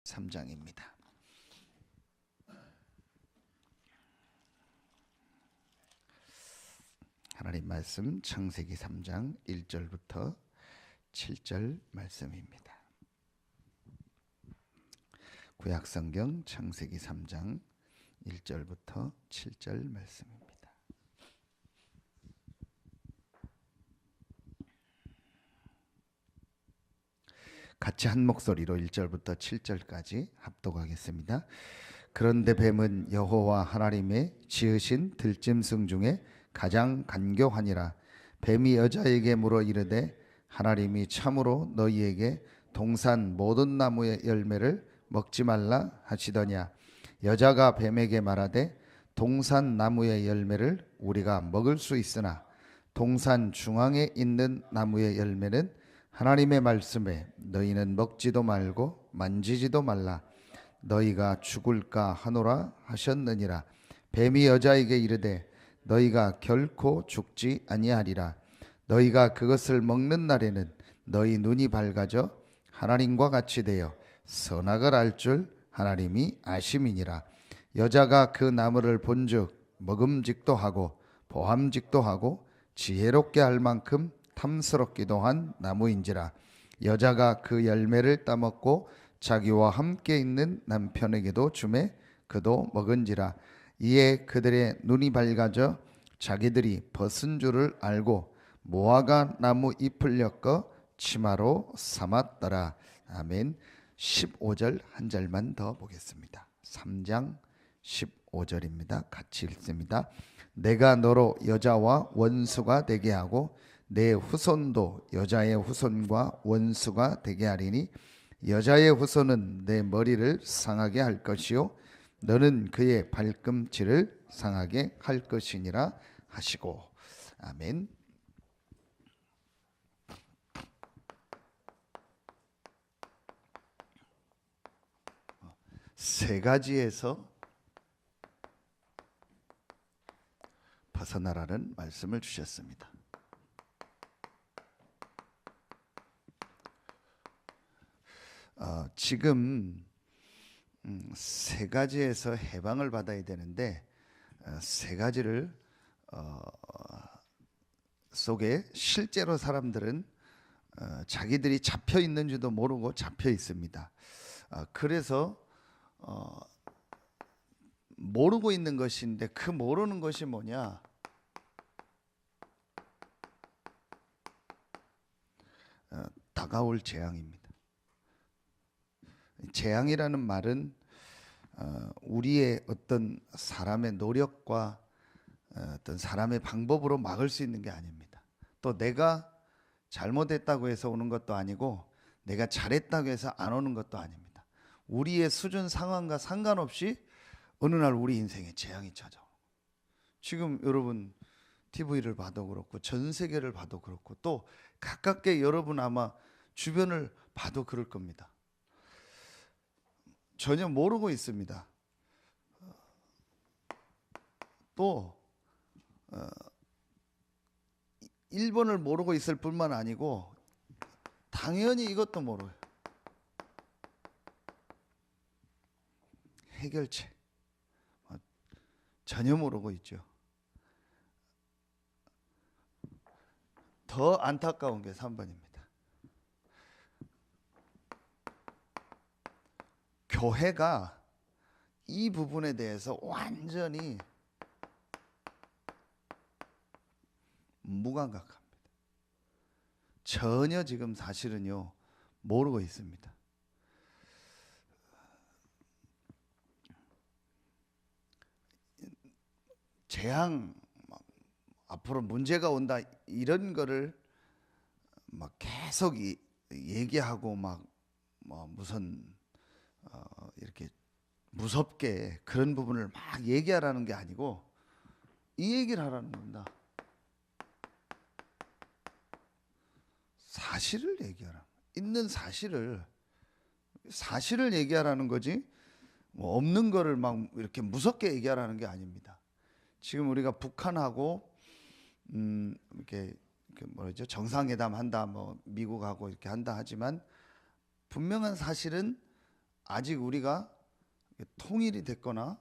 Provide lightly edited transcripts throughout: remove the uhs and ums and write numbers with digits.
3장입니다. 하나님 말씀 창세기 3장 1절부터 7절 말씀입니다. 구약성경 창세기 3장 1절부터 7절 말씀입니다. 같이 한 목소리로 1절부터 7절까지 합독하겠습니다. 그런데 뱀은 여호와 하나님의 지으신 들짐승 중에 가장 간교하니라. 뱀이 여자에게 물어 이르되 하나님이 참으로 너희에게 동산 모든 나무의 열매를 먹지 말라 하시더냐. 여자가 뱀에게 말하되 동산 나무의 열매를 우리가 먹을 수 있으나 동산 중앙에 있는 나무의 열매는 하나님의 말씀에 너희는 먹지도 말고 만지지도 말라 너희가 죽을까 하노라 하셨느니라. 뱀이 여자에게 이르되 너희가 결코 죽지 아니하리라. 너희가 그것을 먹는 날에는 너희 눈이 밝아져 하나님과 같이 되어 선악을 알 줄 하나님이 아심이니라. 여자가 그 나무를 본즉 먹음직도 하고 보함직도 하고 지혜롭게 할 만큼 탐스럽기도 한 나무인지라. 여자가 그 열매를 따먹고 자기와 함께 있는 남편에게도 주매 그도 먹은지라. 이에 그들의 눈이 밝아져 자기들이 벗은 줄을 알고 무화과 나무 잎을 엮어 치마로 삼았더라. 아멘. 15절 한 절만 더 보겠습니다. 3장 15절입니다. 같이 읽습니다. 내가 너로 여자와 원수가 되게 하고 내 후손도 여자의 후손과 원수가 되게 하리니 여자의 후손은 내 머리를 상하게 할 것이요 너는 그의 발꿈치를 상하게 할 것이니라 하시고. 아멘. 세 가지에서 벗어나라는 말씀을 주셨습니다. 지금 세 가지에서 해방을 받아야 되는데 세 가지를 속에 실제로 사람들은 자기들이 잡혀 있는지도 모르고 잡혀 있습니다. 그래서 모르고 있는 것인데 그 모르는 것이 뭐냐? 다가올 재앙입니다. 재앙이라는 말은 우리의 어떤 사람의 노력과 어떤 사람의 방법으로 막을 수 있는 게 아닙니다. 또 내가 잘못했다고 해서 오는 것도 아니고 내가 잘했다고 해서 안 오는 것도 아닙니다. 우리의 수준 상황과 상관없이 어느 날 우리 인생에 재앙이 찾아오는 거예요. 지금 여러분 TV를 봐도 그렇고 전 세계를 봐도 그렇고 또 가깝게 여러분 아마 주변을 봐도 그럴 겁니다. 전혀 모르고 있습니다. 또 일본을 모르고 있을 뿐만 아니고 당연히 이것도 모르요. 해결책 전혀 모르고 있죠. 더 안타까운 게 3번입니다. 교회가 이 부분에 대해서 완전히 무감각합니다. 전혀 지금 사실은요 모르고 있습니다. 재앙 앞으로 문제가 온다 이런 거를 막 계속 얘기하고 막 무슨 이렇게 무섭게 그런 부분을 막 얘기하라는 게 아니고 이 얘기를 하라는 겁니다. 사실을 얘기하라. 있는 사실을 얘기하라는 거지 뭐 없는 거를 막 이렇게 무섭게 얘기하라는 게 아닙니다. 지금 우리가 북한하고 이렇게 뭐죠 정상회담 한다 뭐 미국하고 이렇게 한다 하지만 분명한 사실은 아직 우리가 통일이 됐거나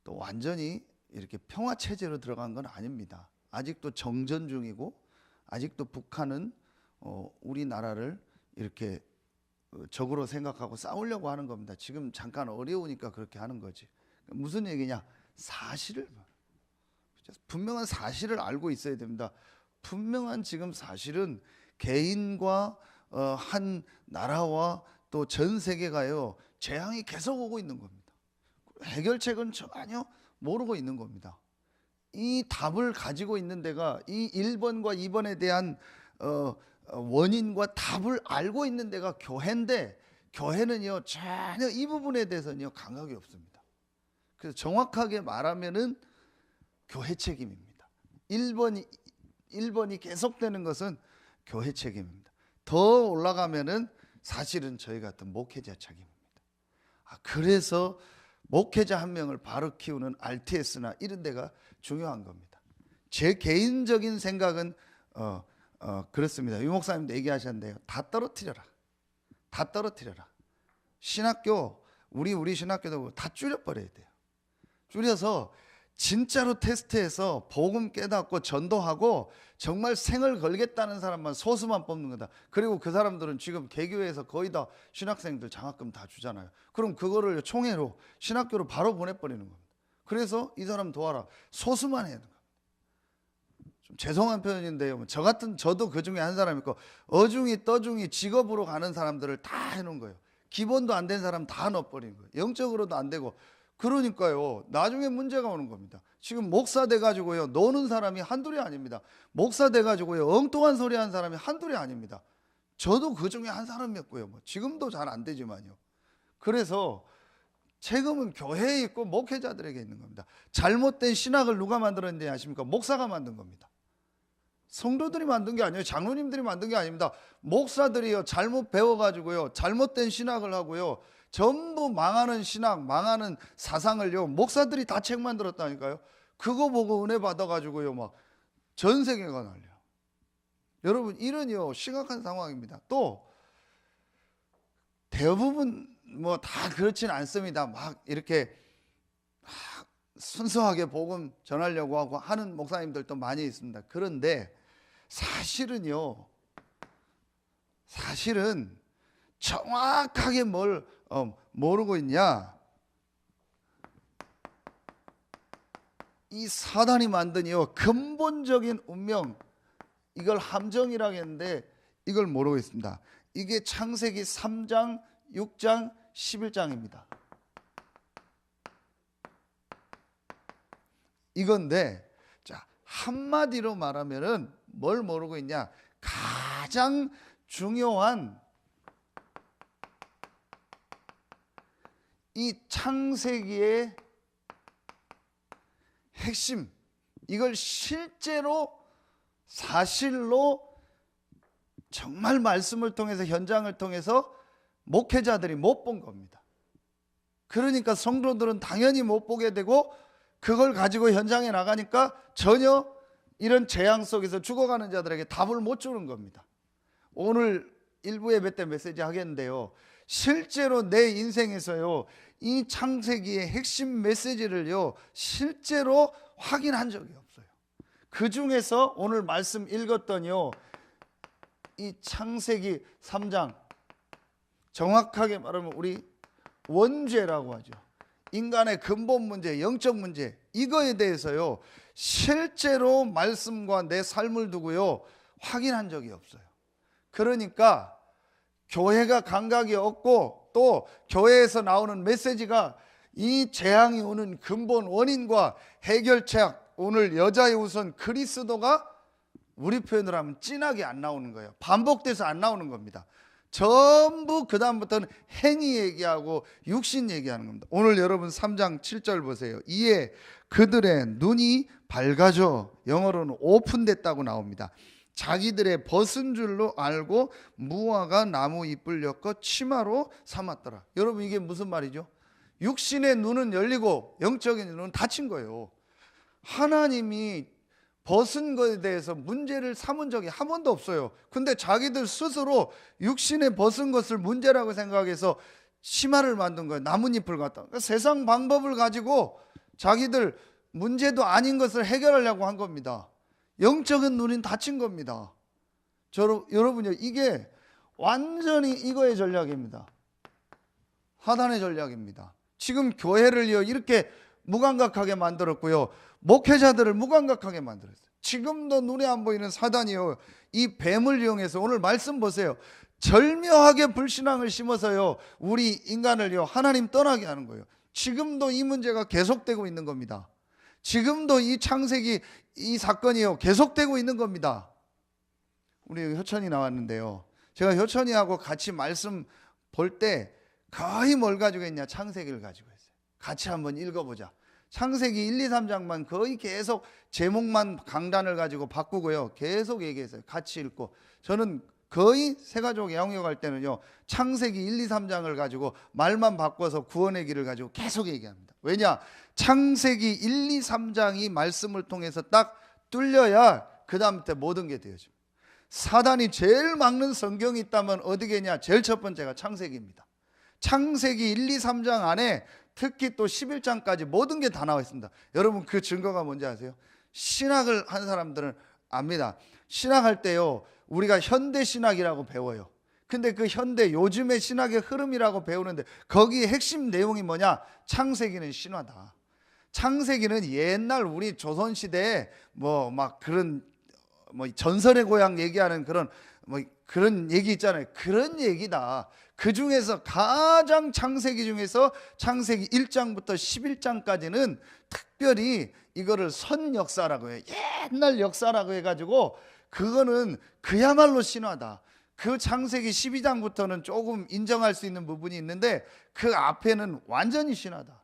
또 완전히 이렇게 평화 체제로 들어간 건 아닙니다. 아직도 정전 중이고 아직도 북한은 우리나라를 이렇게 적으로 생각하고 싸우려고 하는 겁니다. 지금 잠깐 어려우니까 그렇게 하는 거지. 무슨 얘기냐? 사실을, 분명한 사실을 알고 있어야 됩니다. 분명한 지금 사실은 개인과 한 나라와 또 전 세계가요, 재앙이 계속 오고 있는 겁니다. 해결책은 전혀 모르고 있는 겁니다. 이 답을 가지고 있는 데가, 이 1번과 2번에 대한 원인과 답을 알고 있는 데가 교회인데, 교회는요 전혀 이 부분에 대해서는요 감각이 없습니다. 그래서 정확하게 말하면은 교회 책임입니다. 1번이 계속되는 것은 교회 책임입니다. 더 올라가면은 사실은 저희 같은 목회자 책임입니다. 그래서 목회자 한 명을 바로 키우는 RTS나 이런 데가 중요한 겁니다. 제 개인적인 생각은 그렇습니다. 유 목사님도 얘기하셨는데요, 다 떨어뜨려라. 다 떨어뜨려라. 신학교, 우리 신학교도 다 줄여버려야 돼요. 줄여서 진짜로 테스트해서 복음 깨닫고 전도하고 정말 생을 걸겠다는 사람만 소수만 뽑는 거다. 그리고 그 사람들은 지금 개교회에서 거의 다 신학생들 장학금 다 주잖아요. 그럼 그거를 총회로 신학교로 바로 보내버리는 겁니다. 그래서 이 사람 도와라. 소수만 해야 됩니다. 좀 죄송한 표현인데요, 저도 그 중에 한 사람이고, 어중이 떠중이 직업으로 가는 사람들을 다 해놓은 거예요. 기본도 안 된 사람 다 넣어버린 거예요. 영적으로도 안 되고. 그러니까요, 나중에 문제가 오는 겁니다. 지금 목사 돼가지고요 노는 사람이 한둘이 아닙니다. 목사 돼가지고요 엉뚱한 소리 하는 사람이 한둘이 아닙니다. 저도 그 중에 한 사람이었고요, 지금도 잘 안 되지만요. 그래서 책임은 교회에 있고 목회자들에게 있는 겁니다. 잘못된 신학을 누가 만들었는지 아십니까? 목사가 만든 겁니다. 성도들이 만든 게 아니에요. 장로님들이 만든 게 아닙니다. 목사들이요 잘못 배워가지고요 잘못된 신학을 하고요 전부 망하는 신학, 망하는 사상을요 목사들이 다 책 만들었다니까요. 그거 보고 은혜 받아가지고요 막 전 세계가 난리요. 여러분, 이런요 심각한 상황입니다. 또 대부분 다 그렇진 않습니다. 막 이렇게 순수하게 복음 전하려고 하고 하는 목사님들도 많이 있습니다. 그런데 사실은 정확하게 뭘 모르고 있냐? 이 사단이 만든 근본적인 운명, 이걸 함정이라고 했는데 이걸 모르고 있습니다. 이게 창세기 3장, 6장, 11장입니다. 이건데, 자, 한마디로 말하면은 뭘 모르고 있냐? 가장 중요한 이 창세기의 핵심, 이걸 실제로 사실로 정말 말씀을 통해서, 현장을 통해서 목회자들이 못 본 겁니다. 그러니까 성도들은 당연히 못 보게 되고, 그걸 가지고 현장에 나가니까 전혀 이런 재앙 속에서 죽어가는 자들에게 답을 못 주는 겁니다. 오늘 일부 예배 때 메시지 하겠는데요, 실제로 내 인생에서요 이 창세기의 핵심 메시지를요 실제로 확인한 적이 없어요. 그 중에서 오늘 말씀 읽었던요 이 창세기 3장, 정확하게 말하면 우리 원죄라고 하죠. 인간의 근본 문제, 영적 문제, 이거에 대해서요 실제로 말씀과 내 삶을 두고요 확인한 적이 없어요. 그러니까 교회가 감각이 없고, 또 교회에서 나오는 메시지가 이 재앙이 오는 근본 원인과 해결책, 오늘 여자의 우선 그리스도가 우리 표현으로 하면 진하게 안 나오는 거예요. 반복돼서 안 나오는 겁니다. 전부 그 다음부터는 행위 얘기하고 육신 얘기하는 겁니다. 오늘 여러분 3장 7절 보세요. 이에 그들의 눈이 밝아져, 영어로는 오픈됐다고 나옵니다. 자기들의 벗은 줄로 알고 무화과 나무 잎을 엮어 치마로 삼았더라. 여러분, 이게 무슨 말이죠? 육신의 눈은 열리고 영적인 눈은 닫힌 거예요. 하나님이 벗은 것에 대해서 문제를 삼은 적이 한 번도 없어요. 근데 자기들 스스로 육신에 벗은 것을 문제라고 생각해서 치마를 만든 거예요. 나뭇잎을 갖다. 그러니까 세상 방법을 가지고 자기들 문제도 아닌 것을 해결하려고 한 겁니다. 영적인 눈이 닫힌 겁니다. 여러분요, 이게 완전히 이거의 전략입니다. 사단의 전략입니다. 지금 교회를요 이렇게 무감각하게 만들었고요, 목회자들을 무감각하게 만들었어요. 지금도 눈에 안 보이는 사단이요, 이 뱀을 이용해서, 오늘 말씀 보세요, 절묘하게 불신앙을 심어서요 우리 인간을요 하나님 떠나게 하는 거예요. 지금도 이 문제가 계속되고 있는 겁니다. 지금도 이 창세기 이 사건이요 계속되고 있는 겁니다. 우리 효천이 나왔는데요, 제가 효천이하고 같이 말씀 볼 때 거의 뭘 가지고 있냐, 창세기를 가지고 있어요. 같이 한번 읽어보자. 창세기 1, 2, 3장만 거의 계속 제목만 강단을 가지고 바꾸고요 계속 얘기했어요. 같이 읽고, 저는 거의 새가족 양육할 때는요 창세기 1, 2, 3장을 가지고 말만 바꿔서 구원의 길을 가지고 계속 얘기합니다. 왜냐, 창세기 1, 2, 3장이 말씀을 통해서 딱 뚫려야 그 다음부터 모든 게 되어집니다. 사단이 제일 막는 성경이 있다면 어디겠냐, 제일 첫 번째가 창세기입니다. 창세기 1, 2, 3장 안에 특히 또 11장까지 모든 게 다 나와 있습니다. 여러분, 그 증거가 뭔지 아세요? 신학을 한 사람들은 압니다. 신학할 때요 우리가 현대 신학이라고 배워요. 근데 그 현대 요즘의 신학의 흐름이라고 배우는데 거기에 핵심 내용이 뭐냐, 창세기는 신화다. 창세기는 옛날 우리 조선시대에 뭐 막 그런 뭐 전설의 고향 얘기하는 그런 뭐 그런 얘기 있잖아요. 그런 얘기다. 그 중에서 가장 창세기 중에서 창세기 1장부터 11장까지는 특별히 이거를 선 역사라고 해요. 옛날 역사라고 해가지고 그거는 그야말로 신화다. 그 창세기 12장부터는 조금 인정할 수 있는 부분이 있는데 그 앞에는 완전히 신화다.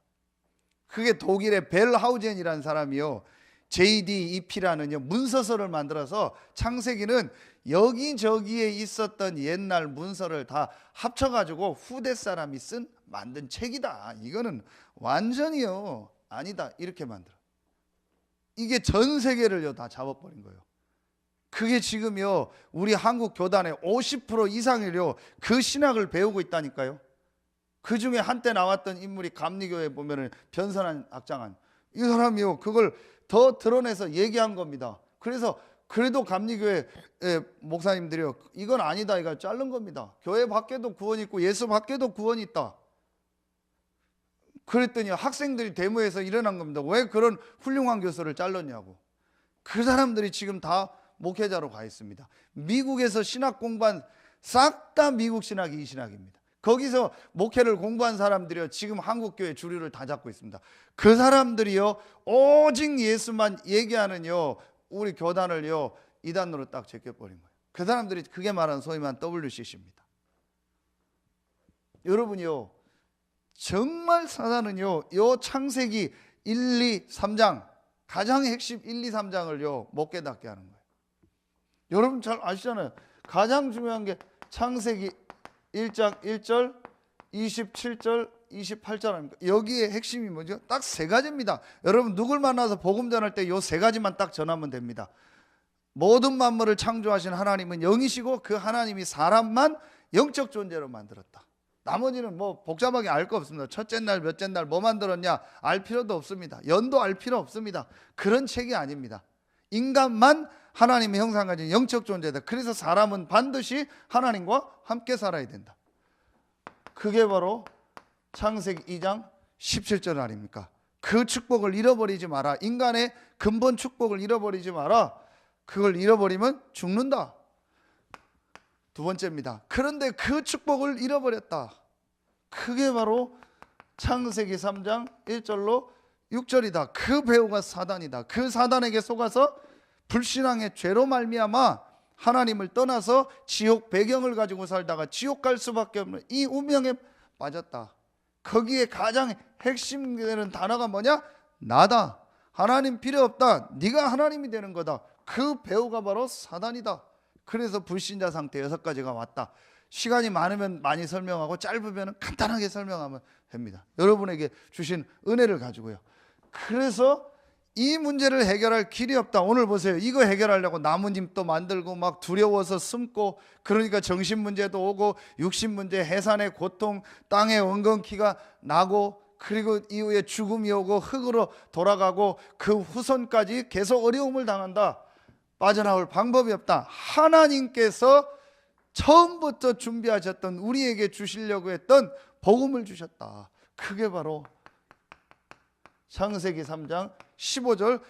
그게 독일의 벨하우젠이라는 사람이요, JDEP라는 문서서를 만들어서 창세기는 여기저기에 있었던 옛날 문서를 다 합쳐가지고 후대 사람이 만든 책이다. 이거는 완전히요 아니다 이렇게 만들어. 이게 전 세계를요 다 잡아버린 거예요. 그게 지금요 우리 한국 교단의 50% 이상을요 그 신학을 배우고 있다니까요. 그 중에 한때 나왔던 인물이 감리교에 보면은 변선한 학장한 이 사람이요 그걸 더 드러내서 얘기한 겁니다. 그래서 그래도 감리교회 목사님들이요 이건 아니다 이거 자른 겁니다. 교회 밖에도 구원이 있고 예수 밖에도 구원이 있다. 그랬더니 학생들이 데모에서 일어난 겁니다. 왜 그런 훌륭한 교수를 잘랐냐고. 그 사람들이 지금 다 목회자로 가 있습니다. 미국에서 신학 공부한 싹 다 미국 신학이 이 신학입니다. 거기서 목회를 공부한 사람들이요 지금 한국교회 주류를 다 잡고 있습니다. 그 사람들이요 오직 예수만 얘기하는요 우리 교단을요 이단으로 딱 제껴버린 거예요. 그 사람들이 그게 말하는 소위 말하는 WCC입니다. 여러분이요 정말 사단은요 요 창세기 1, 2, 3장 가장 핵심 1, 2, 3장을요 못 깨닫게 하는 거예요. 여러분 잘 아시잖아요. 가장 중요한 게 창세기 1장 1절 27절 28절 아닙니까? 여기에 핵심이 뭐죠? 딱 세 가지입니다. 여러분 누굴 만나서 복음 전할 때 요 세 가지만 딱 전하면 됩니다. 모든 만물을 창조하신 하나님은 영이시고 그 하나님이 사람만 영적 존재로 만들었다. 나머지는 뭐 복잡하게 알 거 없습니다. 첫째 날 몇째 날 뭐 만들었냐 알 필요도 없습니다. 연도 알 필요 없습니다. 그런 책이 아닙니다. 인간만 하나님의 형상 가진 영적 존재다. 그래서 사람은 반드시 하나님과 함께 살아야 된다. 그게 바로 창세기 2장 17절 아닙니까? 그 축복을 잃어버리지 마라. 인간의 근본 축복을 잃어버리지 마라. 그걸 잃어버리면 죽는다. 두 번째입니다. 그런데 그 축복을 잃어버렸다. 그게 바로 창세기 3장 1절로 6절이다. 그 배우가 사단이다. 그 사단에게 속아서 불신앙의 죄로 말미암아 하나님을 떠나서 지옥 배경을 가지고 살다가 지옥 갈 수밖에 없는 이 운명에 빠졌다. 거기에 가장 핵심되는 단어가 뭐냐? 나다. 하나님 필요 없다. 네가 하나님이 되는 거다. 그 배우가 바로 사단이다. 그래서 불신자 상태 6가지가 왔다. 시간이 많으면 많이 설명하고 짧으면 간단하게 설명하면 됩니다. 여러분에게 주신 은혜를 가지고요. 그래서 이 문제를 해결할 길이 없다. 오늘 보세요. 이거 해결하려고 나뭇잎도 만들고 막 두려워서 숨고, 그러니까 정신 문제도 오고 육신 문제, 해산의 고통, 땅의 엉겅퀴가 나고, 그리고 이후에 죽음이 오고 흙으로 돌아가고 그 후손까지 계속 어려움을 당한다. 빠져나올 방법이 없다. 하나님께서 처음부터 준비하셨던, 우리에게 주시려고 했던 복음을 주셨다. 그게 바로 창세기 3장 15절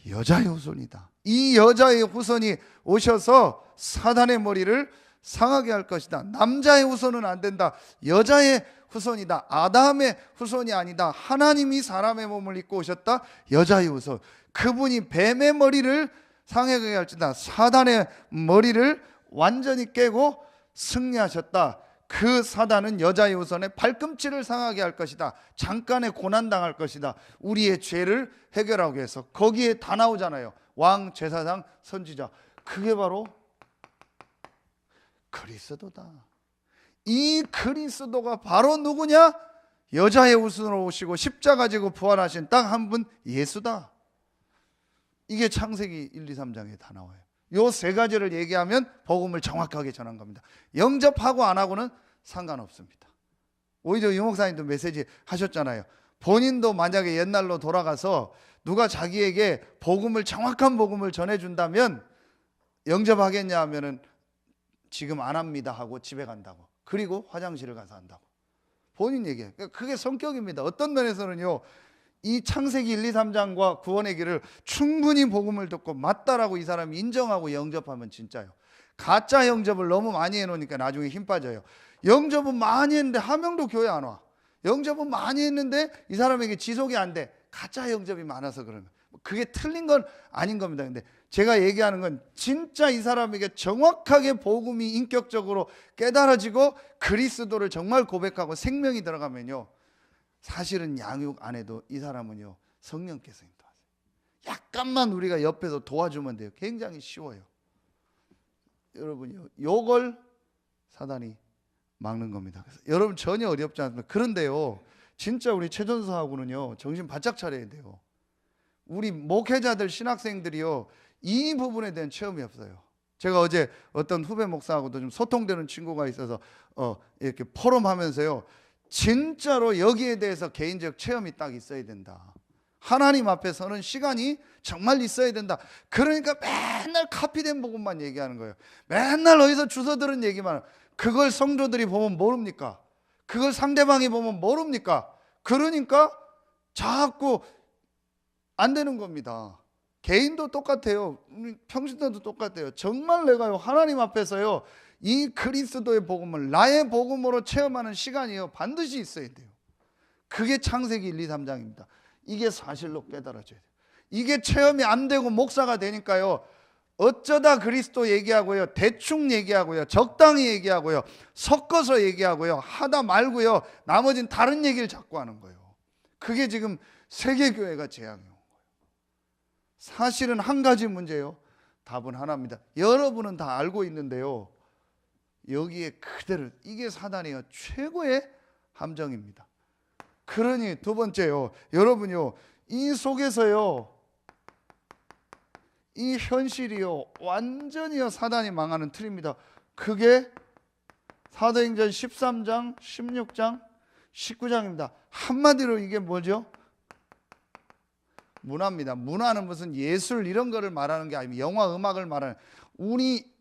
여자의 후손이다. 이 여자의 후손이 오셔서 사단의 머리를 상하게 할 것이다. 남자의 후손은 안 된다. 여자의 후손이다. 아담의 후손이 아니다. 하나님이 사람의 몸을 입고 오셨다. 여자의 후손. 그분이 뱀의 머리를 상하게 할지다. 사단의 머리를 완전히 깨고 승리하셨다. 그 사단은 여자의 후손의 발꿈치를 상하게 할 것이다. 잠깐의 고난당할 것이다. 우리의 죄를 해결하기 위해서. 거기에 다 나오잖아요. 왕, 제사장, 선지자. 그게 바로 그리스도다. 이 그리스도가 바로 누구냐? 여자의 후손으로 오시고 십자가 지고 부활하신 딱 한 분, 예수다. 이게 창세기 1, 2, 3장에 다 나와요. 요 세 가지를 얘기하면 복음을 정확하게 전한 겁니다. 영접하고 안 하고는 상관없습니다. 오히려 유 목사님도 메시지 하셨잖아요. 본인도 만약에 옛날로 돌아가서 누가 자기에게 복음을, 정확한 복음을 전해준다면 영접하겠냐 하면은 지금 안 합니다 하고 집에 간다고. 그리고 화장실을 가서 한다고. 본인 얘기예요. 그게 성격입니다. 어떤 면에서는요, 이 창세기 1, 2, 3장과 구원의 길을 충분히 복음을 듣고 맞다라고 이 사람이 인정하고 영접하면 진짜요. 가짜 영접을 너무 많이 해놓으니까 나중에 힘 빠져요. 영접은 많이 했는데 한 명도 교회 안 와. 영접은 많이 했는데 이 사람에게 지속이 안 돼. 가짜 영접이 많아서 그런 거예요. 그게 틀린 건 아닌 겁니다. 근데 제가 얘기하는 건 진짜 이 사람에게 정확하게 복음이 인격적으로 깨달아지고 그리스도를 정말 고백하고 생명이 들어가면요, 사실은 양육 안 해도 이 사람은요, 성령께서 인도하세요. 약간만 우리가 옆에서 도와주면 돼요. 굉장히 쉬워요. 여러분요, 요걸 사단이 막는 겁니다. 그래서 여러분 전혀 어렵지 않습니다. 그런데요, 진짜 우리 최전사하고는요, 정신 바짝 차려야 돼요. 우리 목회자들, 신학생들이요, 이 부분에 대한 체험이 없어요. 제가 어제 어떤 후배 목사하고도 좀 소통되는 친구가 있어서 이렇게 포럼하면서요, 진짜로 여기에 대해서 개인적 체험이 딱 있어야 된다. 하나님 앞에 서는 시간이 정말 있어야 된다. 그러니까 맨날 카피된 복음만 얘기하는 거예요. 맨날 어디서 주워 들은 얘기만. 그걸 성도들이 보면 모릅니까? 그걸 상대방이 보면 모릅니까? 그러니까 자꾸 안 되는 겁니다. 개인도 똑같아요. 평신도도 똑같아요. 정말 내가요, 하나님 앞에서요, 이 그리스도의 복음을 나의 복음으로 체험하는 시간이요, 반드시 있어야 돼요. 그게 창세기 1, 2, 3장입니다. 이게 사실로 깨달아져야 돼요. 이게 체험이 안 되고 목사가 되니까요, 어쩌다 그리스도 얘기하고요, 대충 얘기하고요, 적당히 얘기하고요, 섞어서 얘기하고요, 하다 말고요, 나머지는 다른 얘기를 자꾸 하는 거예요. 그게 지금 세계교회가 재앙이에요. 사실은 한 가지 문제예요. 답은 하나입니다. 여러분은 다 알고 있는데요, 여기에 그대로, 이게 사단이요, 최고의 함정입니다. 그러니 두 번째요, 여러분요, 이 속에서요, 이 현실이요, 완전히요, 사단이 망하는 틀입니다. 그게 사도행전 13장, 16장, 19장입니다. 한마디로 이게 뭐죠? 문화입니다. 문화는 무슨 예술 이런 거를 말하는 게 아니고 영화, 음악을 말하는, 우리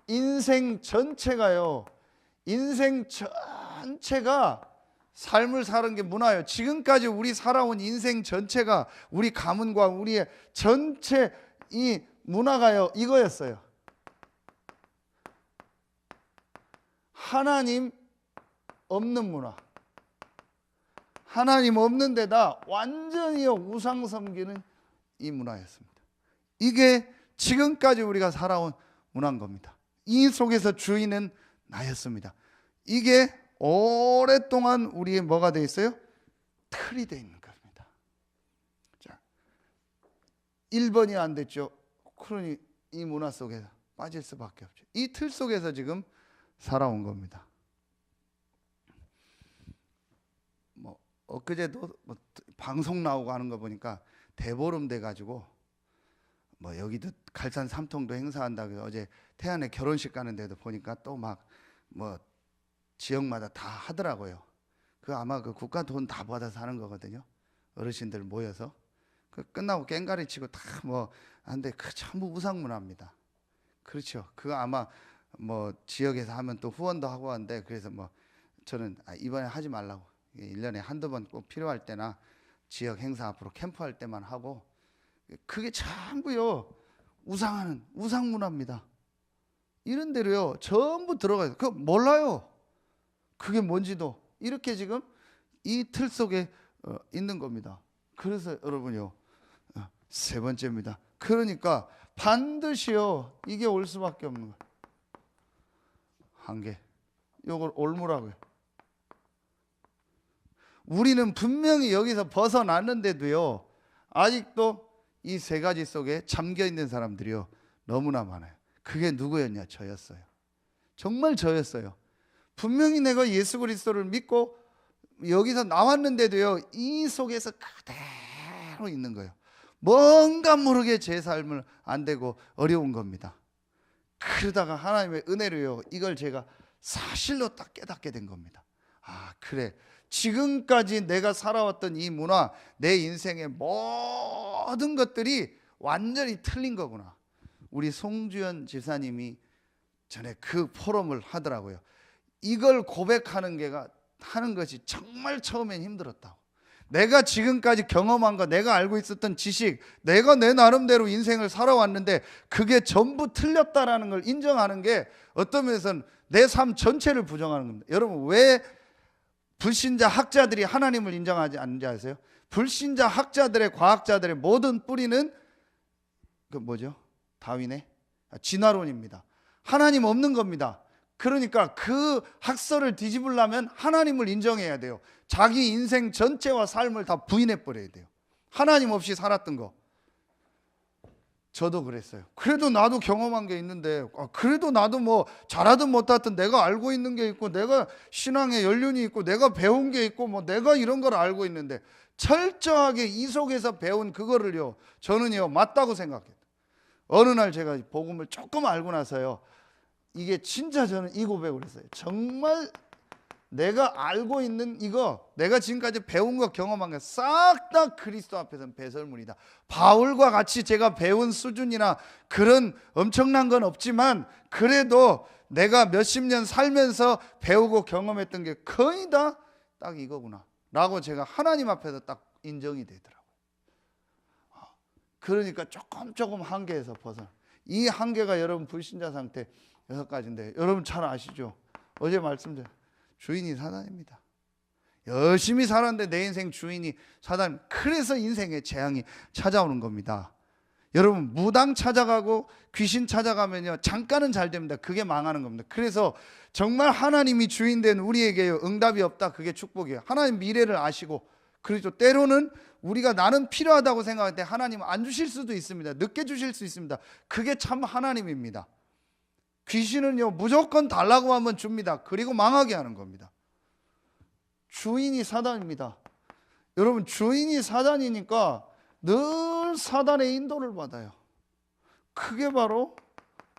인생 전체가요, 인생 전체가 삶을 사는 게 문화예요. 지금까지 우리 살아온 인생 전체가, 우리 가문과 우리의 전체 이 문화가요, 이거였어요. 하나님 없는 문화. 하나님 없는 데다 완전히 우상 섬기는 이 문화였습니다. 이게 지금까지 우리가 살아온 문화인 겁니다. 이 속에서 주인은 나였습니다. 이게 오랫동안 우리의 뭐가 돼 있어요? 틀이 돼 있는 겁니다. 자, 1번이 안 됐죠. 그러니 이 문화 속에서 빠질 수밖에 없죠. 이 틀 속에서 지금 살아온 겁니다. 엊그제도 방송 나오고 하는 거 보니까 대보름 돼가지고 뭐 여기도 갈산 삼통도 행사한다. 어제 태안에 결혼식 가는데도 보니까 또 막 뭐 지역마다 다 하더라고요. 그 아마 그 국가 돈 다 받아서 하는 거거든요. 어르신들 모여서 그 끝나고 깽가리 치고 다 뭐 하는데 그 전부 우상문화입니다. 그렇죠. 그거 아마 뭐 지역에서 하면 또 후원도 하고 하는데, 그래서 뭐 저는 이번에 하지 말라고, 1년에 한두 번 꼭 필요할 때나 지역 행사 앞으로 캠프할 때만 하고, 그게 전부요 우상하는 우상문화입니다. 이런 데로요 전부 들어가요. 그거 몰라요. 그게 뭔지도. 이렇게 지금 이 틀 속에 있는 겁니다. 그래서 여러분요, 세 번째입니다. 그러니까 반드시요 이게 올 수밖에 없는 거예요. 한계. 요걸 올무라고요. 우리는 분명히 여기서 벗어났는데도요 아직도 이 세 가지 속에 잠겨 있는 사람들이요 너무나 많아요. 그게 누구였냐? 저였어요. 정말 저였어요. 분명히 내가 예수 그리스도를 믿고 여기서 나왔는데도요 이 속에서 그대로 있는 거예요. 뭔가 모르게 제 삶을 안 되고 어려운 겁니다. 그러다가 하나님의 은혜로요 이걸 제가 사실로 딱 깨닫게 된 겁니다. 아, 그래, 지금까지 내가 살아왔던 이 문화, 내 인생의 모든 것들이 완전히 틀린 거구나. 우리 송주연 집사님이 전에 그 포럼을 하더라고요. 이걸 고백하는 하는 것이 정말 처음엔 힘들었다고. 내가 지금까지 경험한 거, 내가 알고 있었던 지식, 내가 내 나름대로 인생을 살아왔는데 그게 전부 틀렸다라는 걸 인정하는 게 어떤 면에서는 내 삶 전체를 부정하는 겁니다. 여러분, 왜 불신자 학자들이 하나님을 인정하지 않는지 아세요? 불신자 학자들의, 과학자들의 모든 뿌리는 그 뭐죠? 다윈의 진화론입니다. 하나님 없는 겁니다. 그러니까 그 학설을 뒤집으려면 하나님을 인정해야 돼요. 자기 인생 전체와 삶을 다 부인해 버려야 돼요. 하나님 없이 살았던 거. 저도 그랬어요. 그래도 나도 경험한 게 있는데, 그래도 나도 뭐 잘하든 못하든 내가 알고 있는 게 있고, 내가 신앙의 연륜이 있고, 내가 배운 게 있고, 뭐 내가 이런 걸 알고 있는데, 철저하게 이 속에서 배운 그거를요 저는요 맞다고 생각해요. 어느 날 제가 복음을 조금 알고 나서요, 이게 진짜 저는 이 고백을 했어요. 정말 내가 알고 있는 이거, 내가 지금까지 배운 거, 경험한 거 싹 다 그리스도 앞에서는 배설물이다. 바울과 같이 제가 배운 수준이나 그런 엄청난 건 없지만 그래도 내가 몇십 년 살면서 배우고 경험했던 게 거의 다 딱 이거구나 라고 제가 하나님 앞에서 딱 인정이 되더라고요. 그러니까 조금 한계에서 벗어나. 이 한계가 여러분 불신자 상태 6가지인데 여러분 잘 아시죠? 어제 말씀드린 주인이 사단입니다. 열심히 살았는데 내 인생 주인이 사단. 그래서 인생에 재앙이 찾아오는 겁니다. 여러분, 무당 찾아가고 귀신 찾아가면요 잠깐은 잘 됩니다. 그게 망하는 겁니다. 그래서 정말 하나님이 주인 된 우리에게 응답이 없다, 그게 축복이에요. 하나님 미래를 아시고, 그렇죠. 때로는 우리가 나는 필요하다고 생각할 때 하나님은 안 주실 수도 있습니다. 늦게 주실 수 있습니다. 그게 참 하나님입니다. 귀신은요 무조건 달라고 하면 줍니다. 그리고 망하게 하는 겁니다. 주인이 사단입니다. 여러분, 주인이 사단이니까 늘 사단의 인도를 받아요. 그게 바로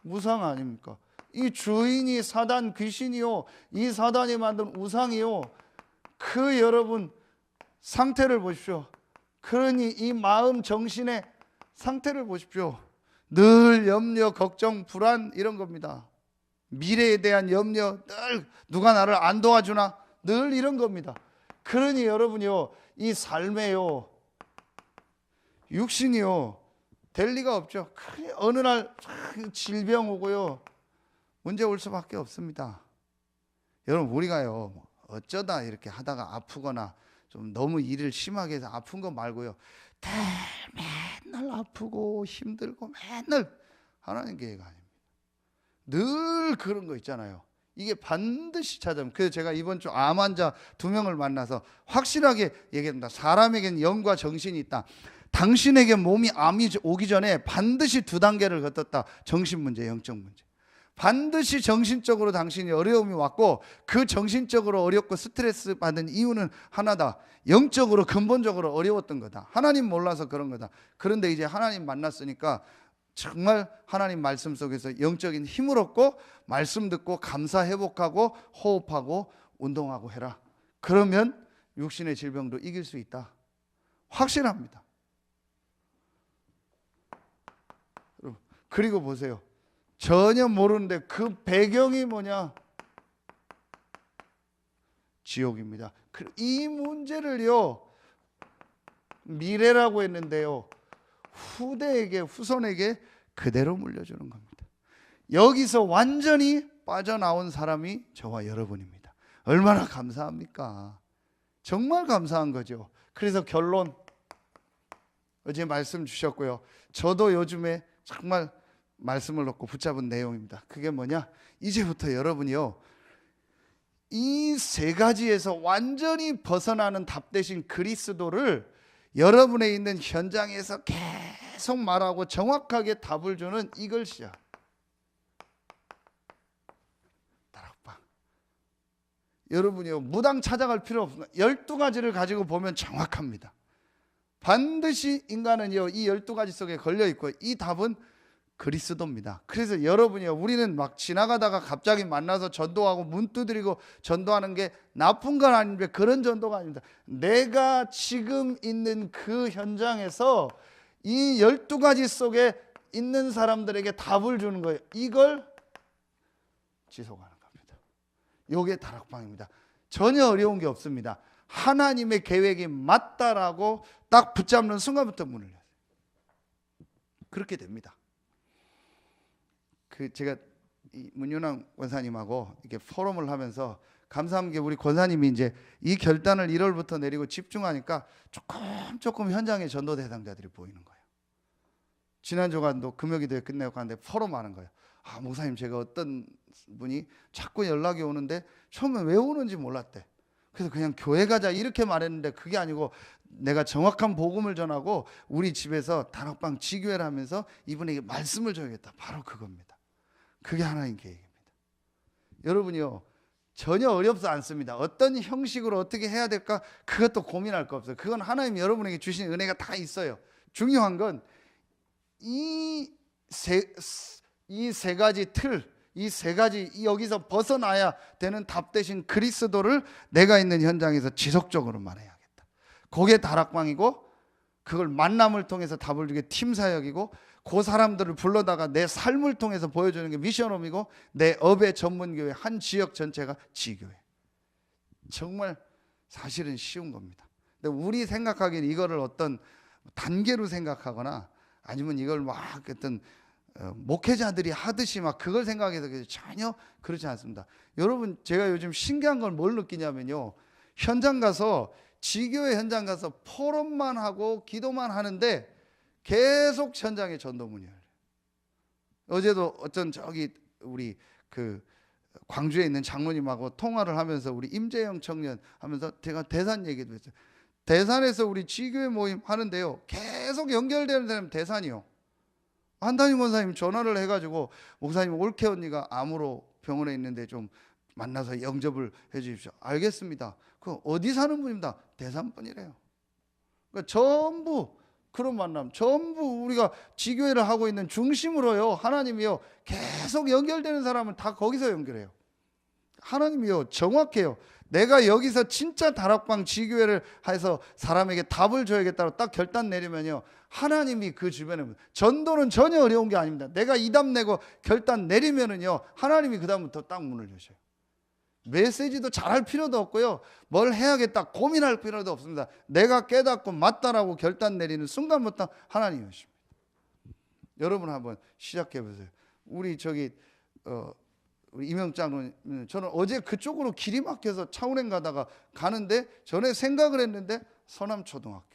우상 아닙니까? 이 주인이 사단, 귀신이요, 이 사단이 만든 우상이요, 그 여러분 상태를 보십시오. 그러니 이 마음, 정신의 상태를 보십시오. 늘 염려, 걱정, 불안 이런 겁니다. 미래에 대한 염려, 늘 누가 나를 안 도와주나, 늘 이런 겁니다. 그러니 여러분이요, 이 삶에요 육신이요 될 리가 없죠. 어느 날 질병 오고요 문제 올 수밖에 없습니다. 여러분, 우리가요 어쩌다 이렇게 하다가 아프거나 좀 너무 일을 심하게 해서 아픈 거 말고요, 맨날 아프고 힘들고 맨날 하나님 계획 아닙니다. 늘 그런 거 있잖아요. 이게 반드시 찾아오면. 그래서 제가 이번 주 암 환자 2명을 만나서 확실하게 얘기합니다. 사람에게는 영과 정신이 있다. 당신에게 몸이 암이 오기 전에 반드시 2단계를 거쳤다. 정신 문제, 영적 문제. 반드시 정신적으로 당신이 어려움이 왔고, 그 정신적으로 어렵고 스트레스 받은 이유는 하나다. 영적으로 근본적으로 어려웠던 거다. 하나님 몰라서 그런 거다. 그런데 이제 하나님 만났으니까 정말 하나님 말씀 속에서 영적인 힘을 얻고 말씀 듣고 감사 회복하고 호흡하고 운동하고 해라. 그러면 육신의 질병도 이길 수 있다. 확실합니다. 그리고 보세요. 전혀 모르는데 그 배경이 뭐냐? 지옥입니다. 이 문제를요, 미래라고 했는데요, 후대에게, 후손에게 그대로 물려주는 겁니다. 여기서 완전히 빠져나온 사람이 저와 여러분입니다. 얼마나 감사합니까? 정말 감사한 거죠. 그래서 결론, 어제 말씀 주셨고요, 저도 요즘에 정말 말씀을 놓고 붙잡은 내용입니다. 그게 뭐냐? 이제부터 여러분이요, 이 세 가지에서 완전히 벗어나는 답 대신 그리스도를 여러분의 있는 현장에서 계속 말하고 정확하게 답을 주는 이글씨야. 다락방. 여러분이요, 무당 찾아갈 필요 없습니다. 12가지를 가지고 보면 정확합니다. 반드시 인간은요, 이 12가지 속에 걸려있고, 이 답은 그리스도입니다. 그래서 여러분이요, 우리는 막 지나가다가 갑자기 만나서 전도하고 문 두드리고 전도하는 게 나쁜 건 아닌데, 그런 전도가 아닙니다. 내가 지금 있는 그 현장에서 이 12가지 속에 있는 사람들에게 답을 주는 거예요. 이걸 지속하는 겁니다. 이게 다락방입니다. 전혀 어려운 게 없습니다. 하나님의 계획이 맞다라고 딱 붙잡는 순간부터 문을 열어요. 그렇게 됩니다. 제가 이 문윤왕 권사님하고 이렇게 포럼을 하면서 감사한 게, 우리 권사님이 이제 이 결단을 1월부터 내리고 집중하니까 조금 현장에 전도 대상자들이 보이는 거예요. 지난 주간도 금요기도에 끝내고 가는데 포럼하는 거예요. 목사님, 제가 어떤 분이 자꾸 연락이 오는데 처음에 왜 오는지 몰랐대. 그래서 그냥 교회 가자 이렇게 말했는데, 그게 아니고 내가 정확한 복음을 전하고 우리 집에서 다락방 지교회를 하면서 이분에게 말씀을 줘야겠다. 바로 그겁니다. 그게 하나님 계획입니다. 여러분이요, 전혀 어렵지 않습니다. 어떤 형식으로 어떻게 해야 될까, 그것도 고민할 거 없어요. 그건 하나님 여러분에게 주신 은혜가 다 있어요. 중요한 건 이 세 가지 틀, 이 세 가지 여기서 벗어나야 되는 답 대신 그리스도를 내가 있는 현장에서 지속적으로 말해야겠다. 그게 다락방이고, 그걸 만남을 통해서 답을 주게 팀 사역이고, 그 사람들을 불러다가 내 삶을 통해서 보여주는 게 미션홈이고, 내 업의 전문교회, 한 지역 전체가 지교회. 정말 사실은 쉬운 겁니다. 근데 우리 생각하기엔 이거를 어떤 단계로 생각하거나, 아니면 이걸 막 어떤 목회자들이 하듯이 막 그걸 생각해서 전혀 그렇지 않습니다. 여러분, 제가 요즘 신기한 걸 뭘 느끼냐면요, 현장 가서, 지교회 현장 가서 포럼만 하고 기도만 하는데 계속 현장에 전도문이 열려요. 어제도 어떤 저기 우리 그 광주에 있는 장로님하고 통화를 하면서, 우리 임재영 청년 하면서 제가 대산 얘기도 했어요. 대산에서 우리 지교회 모임 하는데요, 계속 연결되는 사람이 대산이요. 한단임 권사님 전화를 해가지고, 목사님 올케 언니가 암으로 병원에 있는데 좀 만나서 영접을 해 주십시오. 알겠습니다. 그 어디 사는 분입니다. 대산 분이래요. 그러니까 전부 그런 만남, 전부 우리가 지교회를 하고 있는 중심으로요, 하나님이요, 계속 연결되는 사람은 다 거기서 연결해요. 하나님이요, 정확해요. 내가 여기서 진짜 다락방 지교회를 해서 사람에게 답을 줘야겠다고 딱 결단 내리면요, 하나님이 그 주변에, 전도는 전혀 어려운 게 아닙니다. 내가 이 답 내고 결단 내리면은요, 하나님이 그 다음부터 딱 문을 여셔요. 메시지도 잘할 필요도 없고요, 뭘 해야겠다 고민할 필요도 없습니다. 내가 깨닫고 맞다라고 결단 내리는 순간부터 하나님이 오십니다. 여러분 한번 시작해 보세요. 우리 저기 우리 이명장로님, 저는 어제 그쪽으로 길이 막혀서 차운행 가다가 가는데, 전에 생각을 했는데 서남초등학교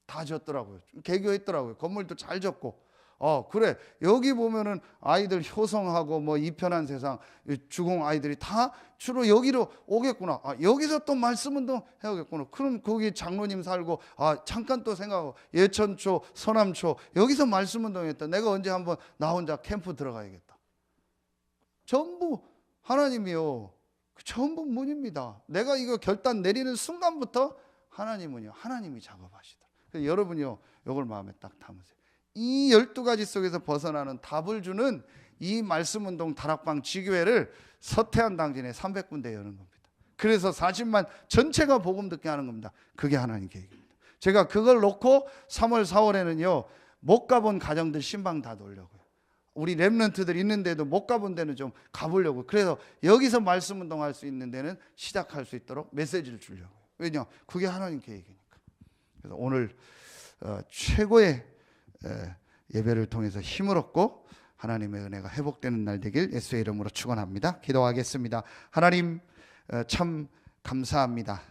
다 졌더라고요. 개교했더라고요. 건물도 잘 졌고. 그래, 여기 보면은 아이들 효성하고 뭐 이편한 세상 주공 아이들이 다 주로 여기로 오겠구나. 여기서 또 말씀 운동 해야겠구나. 그럼 거기 장로님 살고, 잠깐 또 생각하고, 예천초, 서남초 여기서 말씀 운동했다. 내가 언제 한번 나 혼자 캠프 들어가야겠다. 전부 하나님이요. 전부 문입니다. 내가 이거 결단 내리는 순간부터 하나님은요, 하나님이 작업하시더라. 그래서 여러분요, 이걸 마음에 딱 담으세요. 이 12가지 속에서 벗어나는 답을 주는 이 말씀운동 다락방 지교회를 서태한 당진에 300군데 여는 겁니다. 그래서 40만 전체가 복음 듣게 하는 겁니다. 그게 하나님 계획입니다. 제가 그걸 놓고 3월 4월에는요 못 가본 가정들 신방 다 돌려고요. 우리 랩런트들 있는데도 못 가본 데는 좀 가보려고. 그래서 여기서 말씀 운동할 수 있는 데는 시작할 수 있도록 메시지를 주려고요. 왜냐? 그게 하나님 계획이니까. 그래서 오늘 최고의 예배를 통해서 힘을 얻고 하나님의 은혜가 회복되는 날 되길 예수의 이름으로 축원합니다. 기도하겠습니다. 하나님 참 감사합니다.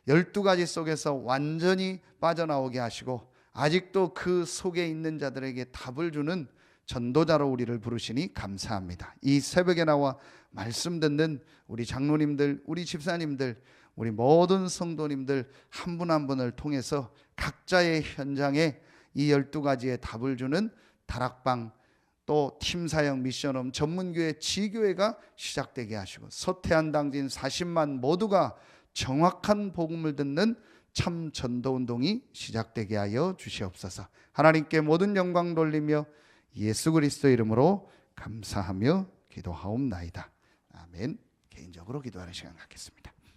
12가지 속에서 완전히 빠져나오게 하시고 아직도 그 속에 있는 자들에게 답을 주는 전도자로 우리를 부르시니 감사합니다. 이 새벽에 나와 말씀 듣는 우리 장로님들, 우리 집사님들, 우리 모든 성도님들 한 분 한 분을 통해서 각자의 현장에 이 12가지의 답을 주는 다락방, 또 팀사역 미션홈 전문교회 지교회가 시작되게 하시고 서태한 당진 40만 모두가 정확한 복음을 듣는 참 전도운동이 시작되게 하여 주시옵소서. 하나님께 모든 영광 돌리며 예수 그리스도 이름으로 감사하며 기도하옵나이다. 아멘. 개인적으로 기도하는 시간 갖겠습니다.